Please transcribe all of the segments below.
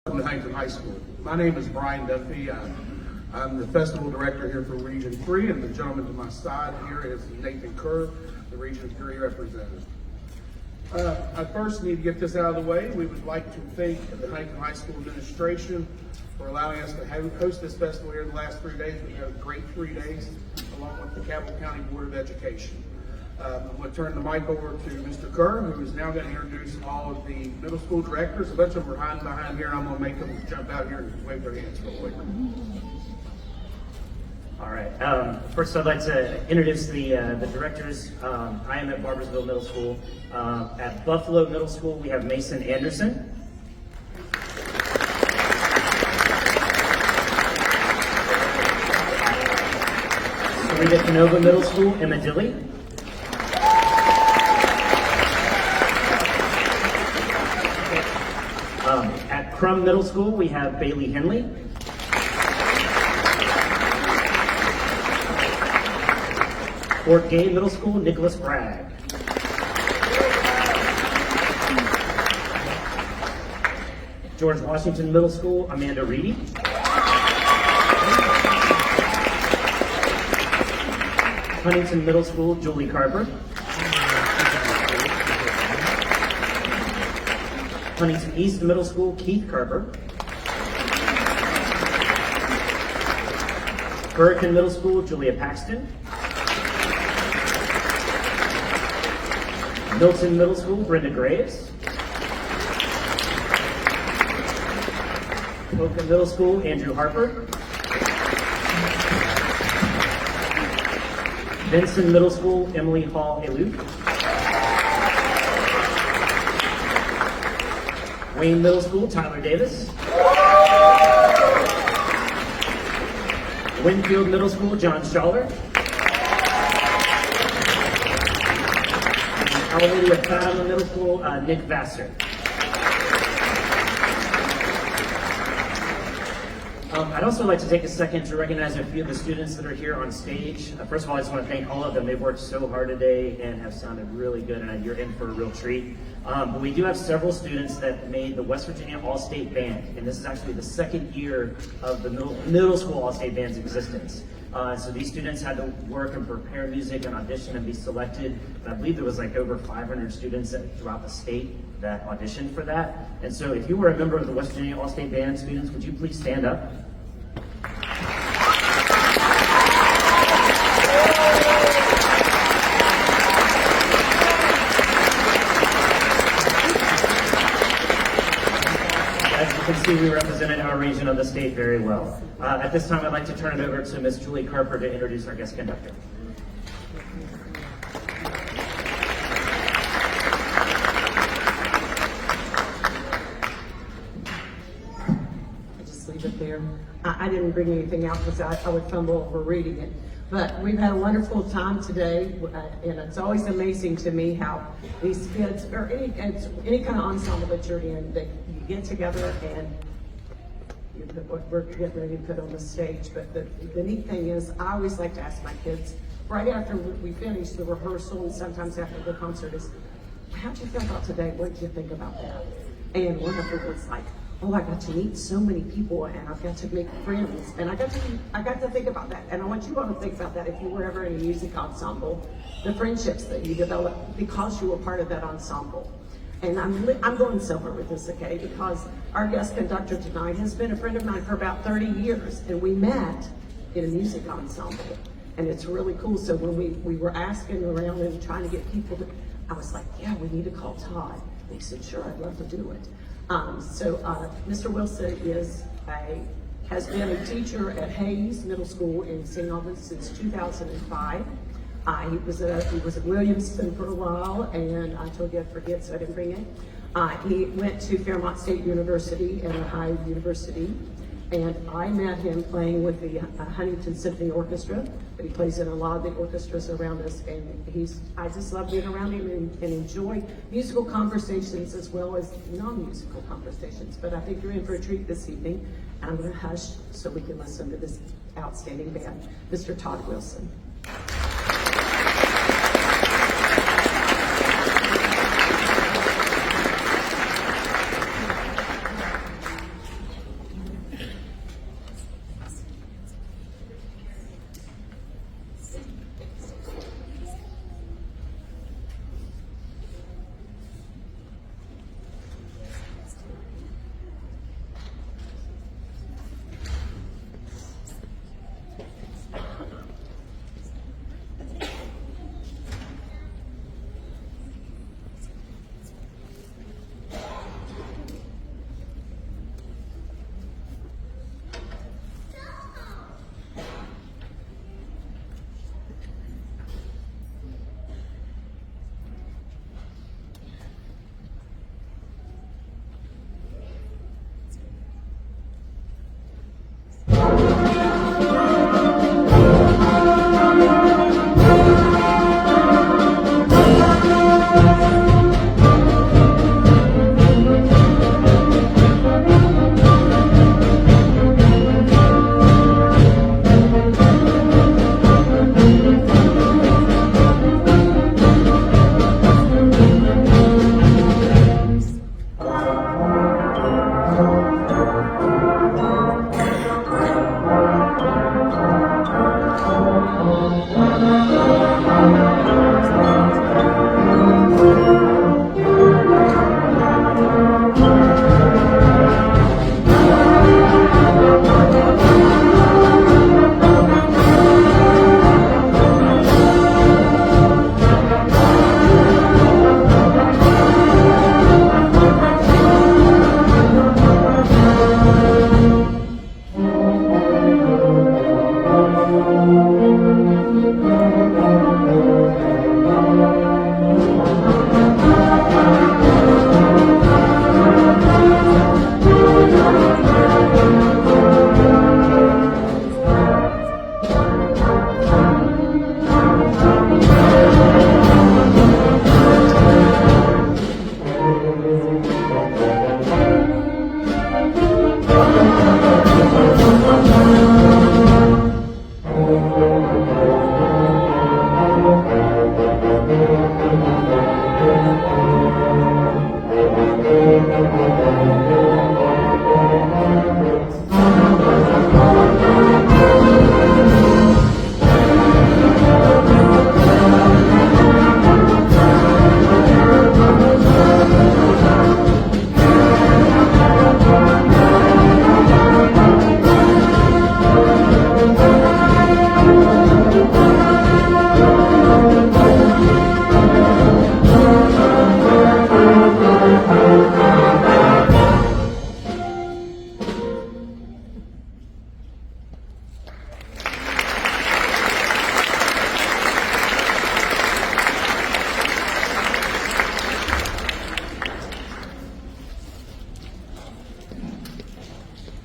Welcome to Huntington High School. My name is Brian Duffy. I'm the festival director here for Region 3, and the gentleman to my side here is Nathan Kerr, the Region 3 representative. I first need to get this out of the way. We would like to thank the Huntington High School administration for allowing us to host this festival here in the last 3 days. We've had a great 3 days, along with the Cabell County Board of Education. I'm going to turn the mic over to Mr. Kerr, who is now going to introduce all of the middle school directors. A bunch of them are hiding behind here, and I'm going to make them jump out here and wave their hands real quick. All right. First, I'd like to introduce the directors. I am at Barboursville Middle School. At Buffalo Middle School, we have Mason Anderson. Sarita Canova Middle School, Emma Dilley. At Crum Middle School, we have Bailey Henley. Fort Gay Middle School, Nicholas Bragg. George Washington Middle School, Amanda Reedy. Huntington Middle School, Julie Carper. Huntington East Middle School, Keith Carper. Hurricane Middle School, Julia Paxton. Milton Middle School, Brenda Graves. Polka Middle School, Andrew Harper. Vincent Middle School, Emily Hall Eluk. Wayne Middle School, Tyler Davis. Winfield Middle School, John Schaller. Our Lady of Fatima Middle School, Nick Vassar. I'd also like to take a second to recognize a few of the students that are here on stage. First of all, I just want to thank all of them. They've worked so hard today and have sounded really good, and you're in for a real treat. But we do have several students that made the West Virginia All-State Band, and this is actually the second year of the middle school All-State Band's existence. So these students had to work and prepare music and audition and be selected. And I believe there was like over 500 students throughout the state that auditioned for that. And so if you were a member of the West Virginia All-State Band, students, would you please stand up? As you can see, we represented our region of the state very well. At this time, I'd like to turn it over to Ms. Julie Carper to introduce our guest conductor. I just leave it there. I didn't bring anything out because I would fumble over reading it. But we've had a wonderful time today, and it's always amazing to me how these kids, or any kind of ensemble that you're in, that you get together and you put what we're getting ready to put on the stage. But the neat thing is, I always like to ask my kids, right after we finish the rehearsal, and sometimes after the concert, is, how'd you feel about today? What did you think about that? And one of them was like, oh, I got to meet so many people, and I've got to make friends, and I got to think about that. And I want you all to think about that if you were ever in a music ensemble, the friendships that you develop because you were part of that ensemble. And I'm going somewhere with this, okay? Because our guest conductor tonight has been a friend of mine for about 30 years, and we met in a music ensemble, and it's really cool. So when we were asking around and trying to get people to, I was like, yeah, we need to call Todd. And he said, sure, I'd love to do it. Mr. Wilson has been a teacher at Hayes Middle School in St. Albans since 2005. He was at Williamson for a while, and I told you I'd forget, so I didn't bring it. He went to Fairmont State University and Ohio University, and I met him playing with the Huntington Symphony Orchestra, but he plays in a lot of the orchestras around us, and I just love being around him and enjoy musical conversations as well as non-musical conversations. But I think you're in for a treat this evening, and I'm going to hush so we can listen to this outstanding band. Mr. Todd Wilson.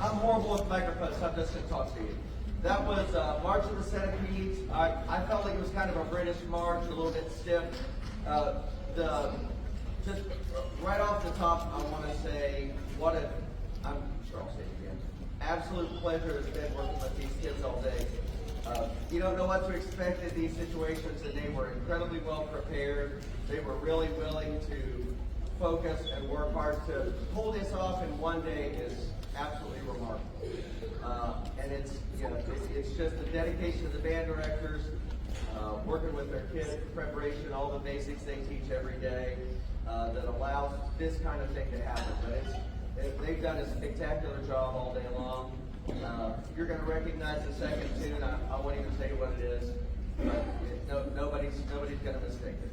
I'm horrible with microphones, so I'm just going to talk to you. That was March of the Centipedes. I felt like it was kind of a British march, a little bit stiff. Just right off the top, I want to say I'm sure I'll say it again. Absolute pleasure it's been working with these kids all day. You don't know what to expect in these situations, and they were incredibly well prepared. They were really willing to focus and work hard. To pull this off in one day is absolutely remarkable. And it's just the dedication of the band directors, working with their kids, preparation, all the basics they teach every day that allows this kind of thing to happen. But they've done a spectacular job all day long. You're going to recognize the second tune. I won't even tell you what it is, but nobody's going to mistake it.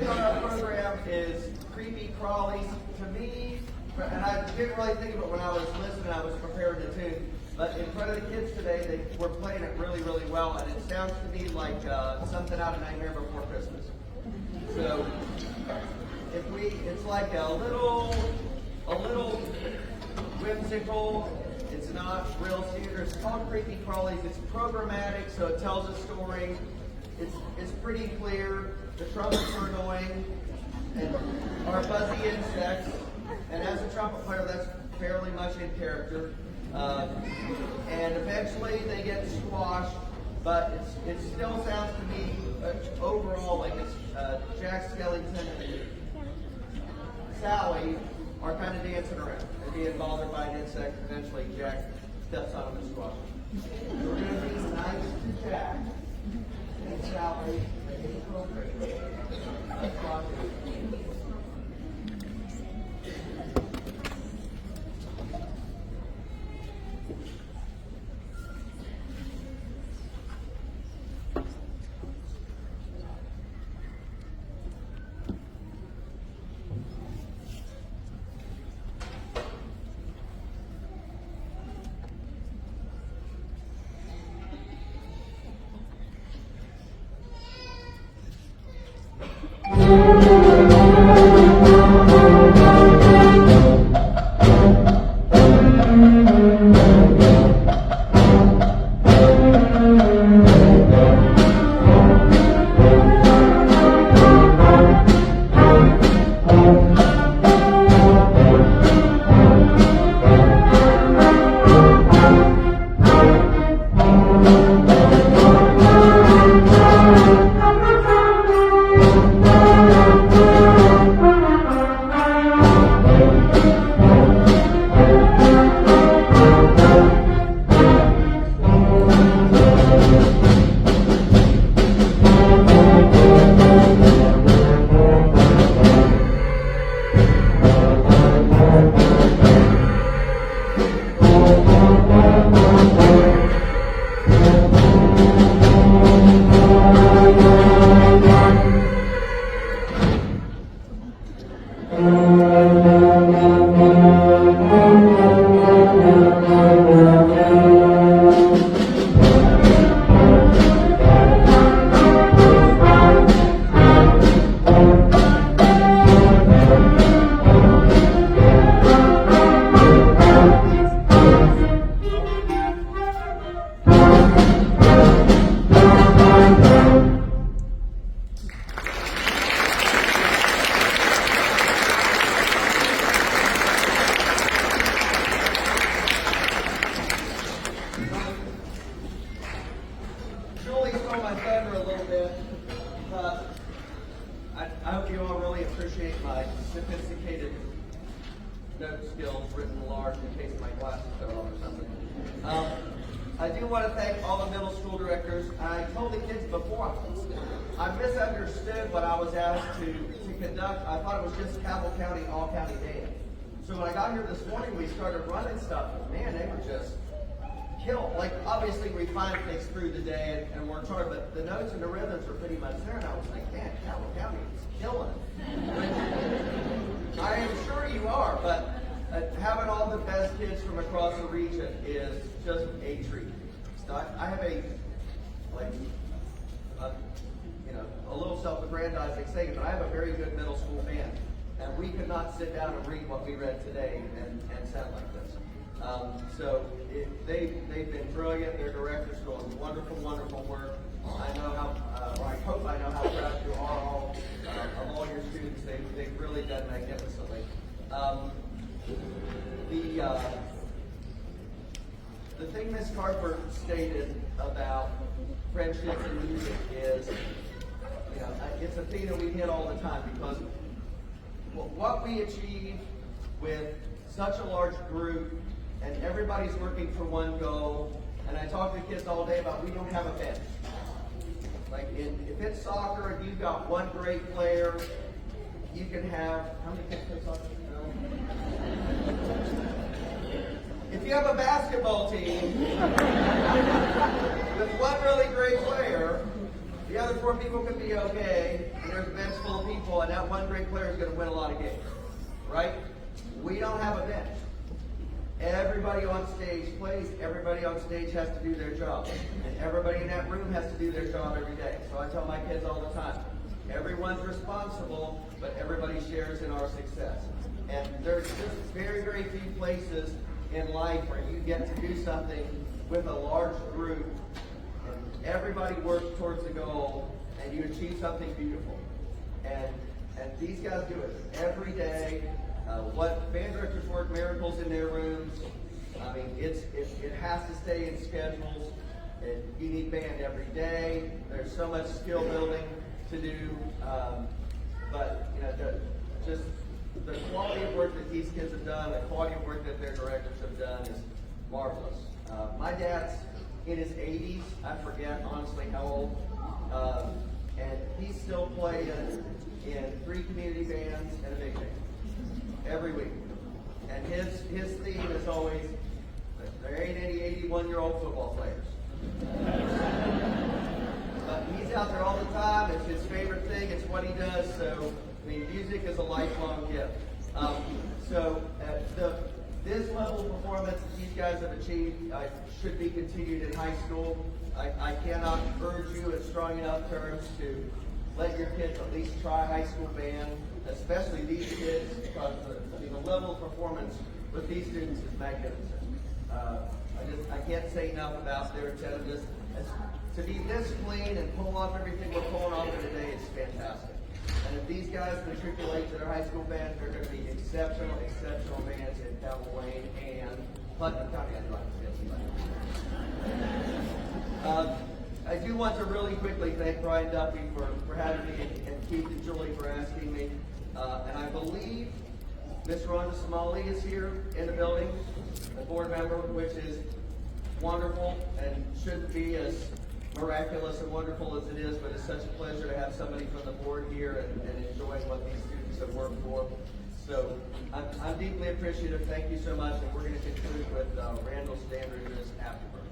thing on our program is creepy crawlies. To me, and I didn't really think of it when I was listening, I was preparing the tune, but in front of the kids today, they were playing it really, really well, and it sounds to me like something out of Nightmare Before Christmas. So, it's like a little whimsical. It's not real theater. It's called Creepy Crawlies. It's programmatic, so it tells a story. It's pretty clear. The trumpets are annoying and are fuzzy insects. And as a trumpet player, that's fairly much in character. And eventually they get squashed, but it still sounds to me overall like it's Jack Skellington and Sally are kind of dancing around. They're being bothered by an insect. Eventually Jack steps on them and squashes them. So we're going to be nice to Jack and Sally. I hope you all really appreciate my sophisticated note skills written large in case my glasses fell off or something. I do want to thank all the middle school directors. I told the kids before, I misunderstood what I was asked to conduct. I thought it was just Cabell County All-County Dance. So when I got here this morning, we started running stuff, and man, they were just killed. Like, obviously, we find things through the day and worked hard, but the notes and the rhythms were pretty much there, and I was like, man, Cabell County is killing it. I am sure you are, but having all the best kids from across the region is just a treat. So I have a little self-aggrandizing saying, but I have a very good middle school band, and we could not sit down and read what we read today and sound like this. They've been brilliant. Their director's doing wonderful, wonderful work. I know how, or I hope I know how proud you are all of all your students. They've really done magnificently. The thing Ms. Carper stated about friendships and music is, it's a thing that we hit all the time, because what we achieve with such a large group and everybody's working for one goal, and I talk to kids all day about we don't have a bench. Like if it's soccer and you've got one great player, you can have, how many kids play soccer? If you have a basketball team with one really great player, The other 4 people can be okay, and there's a bench full of people, and that one great player is going to win a lot of games, right? We don't have a bench. Everybody on stage plays. Everybody on stage has to do their job. And everybody in that room has to do their job every day. So I tell my kids all the time, everyone's responsible, but everybody shares in our success. And there's just very, very few places in life where you get to do something with a large group, and everybody works towards the goal, and you achieve something beautiful. And these guys do it every day. What band directors work miracles in their rooms. I mean, it has to stay in schedules. And you need band every day. There's so much skill building to do. But you know, just the quality of work that these kids have done, the quality of work that their directors have done is marvelous. My dad's in his 80s. I forget honestly how old. And he's still playing in 3 community bands and a big band every week. And his theme is always, there ain't any 81-year-old football players. But he's out there all the time. It's his favorite thing. It's what he does. So, I mean, music is a lifelong gift. This level of performance that these guys have achieved should be continued in high school. I cannot urge you in strong enough terms to let your kids at least try high school band, especially these kids, because the level of performance with these students is magnificent. I can't say enough about their attentiveness. To be this clean and pull off everything we're pulling off here today is fantastic. And if these guys matriculate to their high school band, they're going to be exceptional bands in Cabell Lane and Putnam County. I do want to really quickly thank Brian Duffy for having me, and Keith and Julie for asking me. And I believe Miss Rhonda Somali is here in the building, a board member, which is wonderful and shouldn't be as miraculous and wonderful as it is, but it's such a pleasure to have somebody from the board here and enjoying what these students have worked for. So I'm deeply appreciative. Thank you so much, and we're going to conclude with Randall Standard and his afterburn.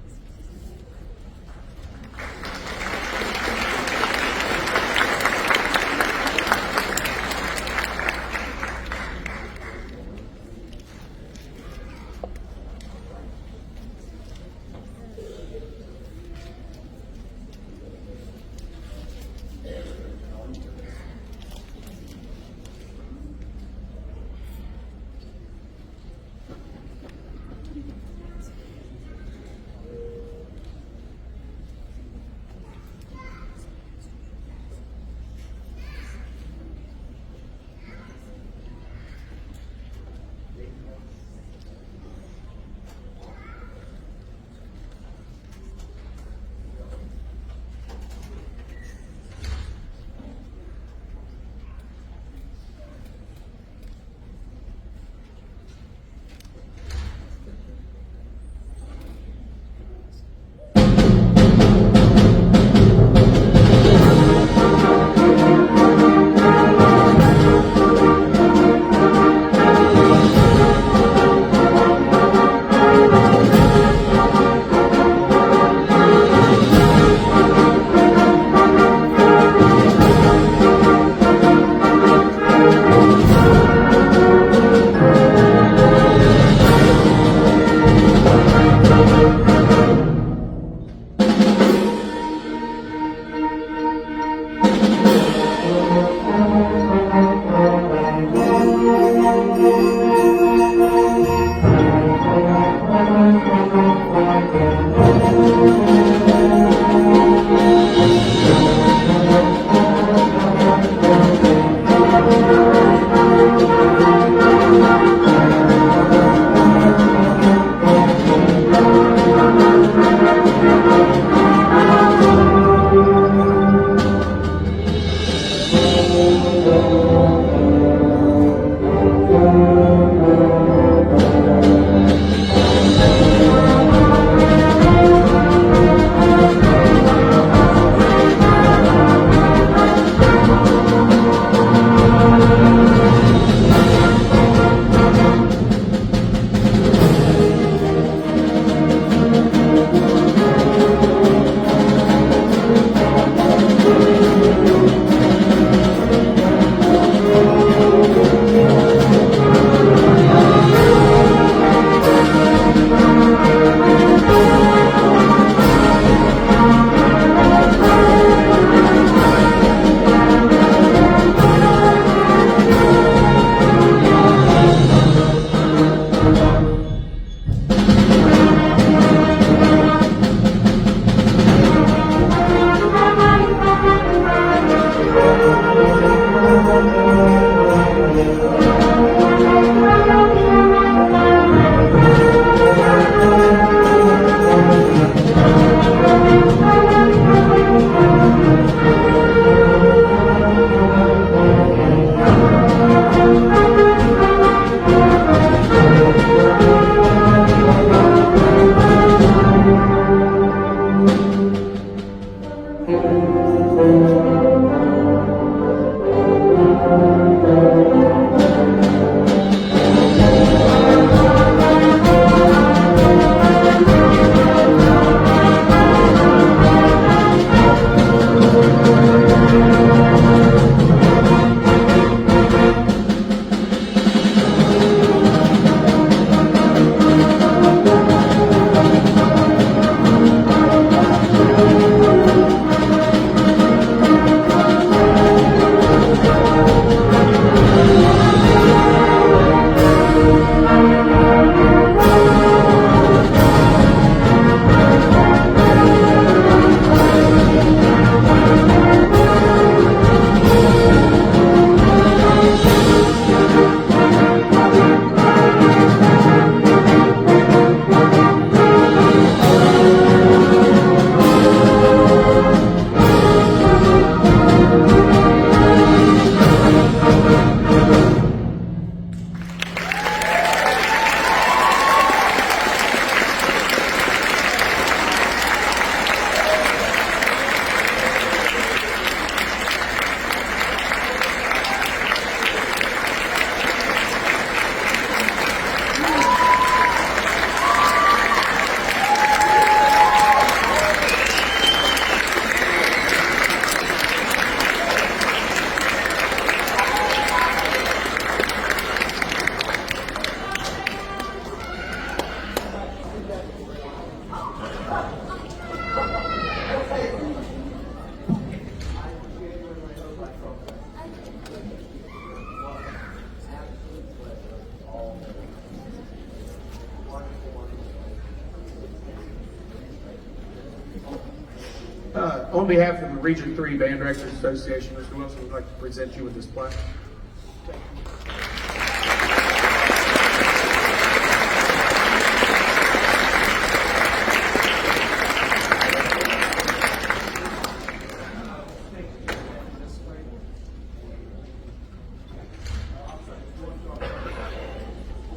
On behalf of the Region 3 Band Directors Association, Mr. Wilson would like to present you with this plaque.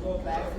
Go back.